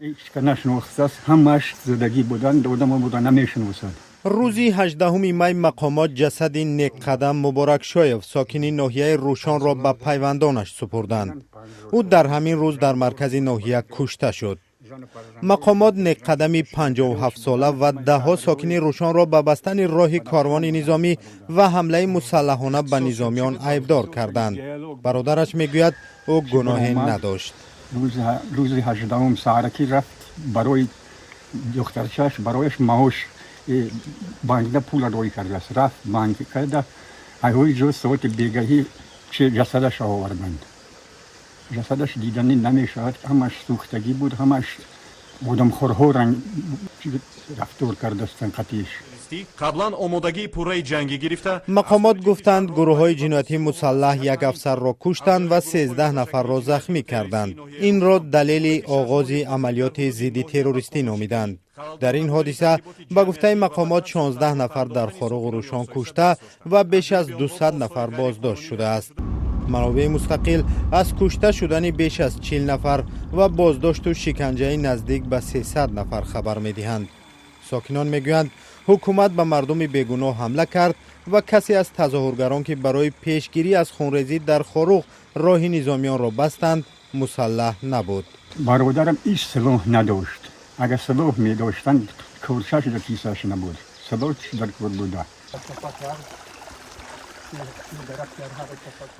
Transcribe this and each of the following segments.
هیچ که نشناخته است، همش زدگی بودن، دودم بودن نمیشناسد. روزی 18 می مقامات جسد نیک قدم مبارک شایف ساکن ناحیه روشان را به پیوندانش سپردند. او در همین روز در مرکز ناحیه کشته شد. مقامات نیک قدمی 57 ساله و دهها ساکن روشان را به بستن راه کاروان نظامی و حمله مسلحانه به نظامیان عیبدار کردند. برادرش میگوید او گناهی نداشت. روز 18 ساعتی رفت برای دخترچش، برایش معاش بانک پول روی کرده است. رفت بانک کرده، ایوی جو ساعت بیگاهی چه جسدش آوردند. جسدش دیدنی نمیشد، همش سوختگی بود، همش بودم خورها رنگ رفتار کرده استن قطیش. قبلا آمادگی پوره جنگی گرفته. مقامات گفتند گروه های جنایتی مسلح یک افسر را کشتند و 13 نفر را زخمی کردند. این را دلیل آغاز عملیات ضد تروریستی نامیدند. در این حادثه به گفته مقامات 16 نفر در خاروق و روشان کشته و بیش از 200 نفر بازداشت شده است. منابع مستقل از کشته شدن بیش از 40 نفر و بازداشت و شکنجه نزدیک به 300 نفر خبر می‌دهند. ساکنان میگویند حکومت به مردم بیگناه حمله کرد و کسی از تظاهرگران که برای پیشگیری از خونریزی در خاروق راه نظامیان را بستند مسلح نبود. برادرم هیچ سلاح نداشت. اگر سلاح می داشتند کورشش در کیسهش نبود. سلاحش در کور بوده.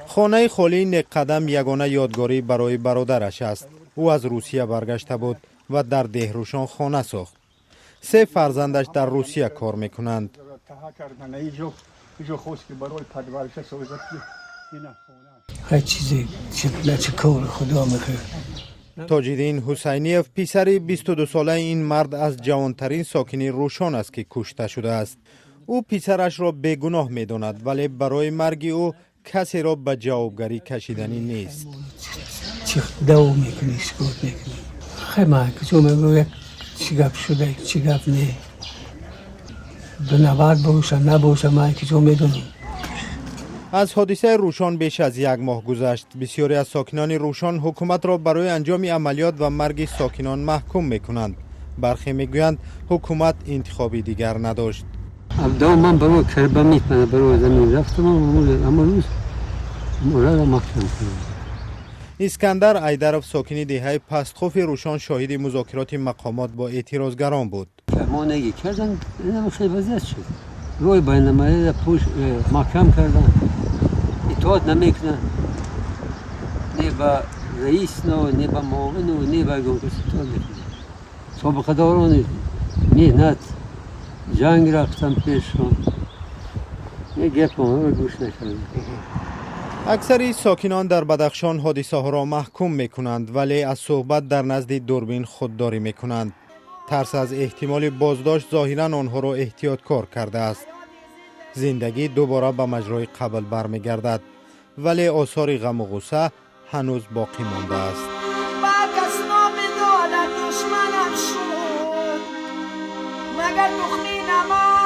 خانه خالی نیک قدم یگانه یادگاری برای برادرش است. او از روسیه برگشته بود و در دهروشان خانه ساخت. 3 فرزندش در روسیه کار میکنند. هر چیزی چه کار خدا میکنه. تاج‌الدین حسینیف پسر 22 ساله این مرد از جوانترین ساکن روشان است که کشته شده است. او پسرش را بیگناه میداند ولی برای مرگ او کسی را به جوابگری کشیدنی نیست. چه دو میکنی سکوت میکنی. خیلی کجا میگوید چی گپ شده چی گپ نه. دو نبرد باشه نباشه من کجا میدونم. از حادثه روشان بیش از 1 ماه گذشت. بسیاری از ساکنان روشان حکومت را برای انجام عملیات و مرگ ساکنان محکوم میکنند. برخی میگویند حکومت انتخابی دیگر نداشت. ابدا من برای کربه میتونم برای زمین رفتم اما روز مورد محکم کنم. اسکندر ایدرов ساکن دهه پستخوف روشان شاهد مذاکرات مقامات با اعتراضگران بود. ما نگی کردن اینم خیلی وضعیت شد. روی بین الملل پوش محکم کردن. اطاعت نمیکنن. نه با رئیس نه با معاون نه با گمرک اطاعت نمیکنن. سابقه داران مهنت جنگ رفتن پیششون. نه گپ ما رو گوش نکردن. اکثر ساکنان در بدخشان حادثه ها را محکوم می کنند ولی از صحبت در نزد دوربین خودداری می کنند. ترس از احتمال بازداشت ظاهرا آنها را احتیاطکار کرده است. زندگی دوباره به مجرای قبل برمی گردد ولی آثار غم و غصه هنوز باقی مانده است. دشمنم شد مگر دخلی نما